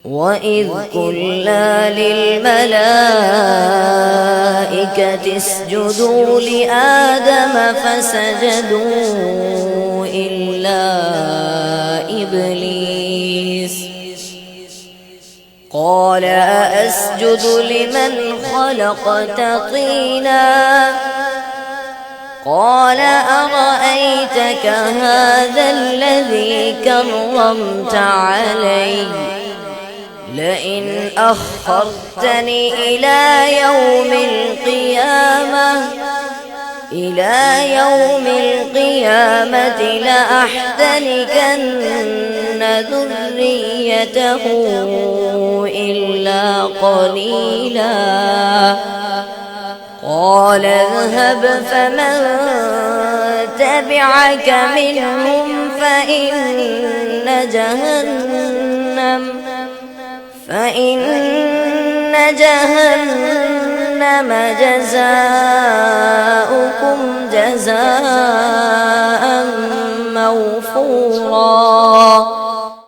وَإِذْ قُلْنَا لِلْمَلَائِكَةِ اسْجُدُوا لِآدَمَ فَسَجَدُوا إِلَّا إِبْلِيسَ قَالَ أَأَسْجُدُ لِمَنْ خَلَقْتَ طِينًا قَالَ أَرَأَيْتَكَ هَذَا الَّذِي كَرَّمْتَ عَلَيَّ لئن أخرتني إلى يوم القيامة لأحتنكن ذريته إلا قليلا قال اذهب فمن تبعك منهم فإن جهنم جزاؤكم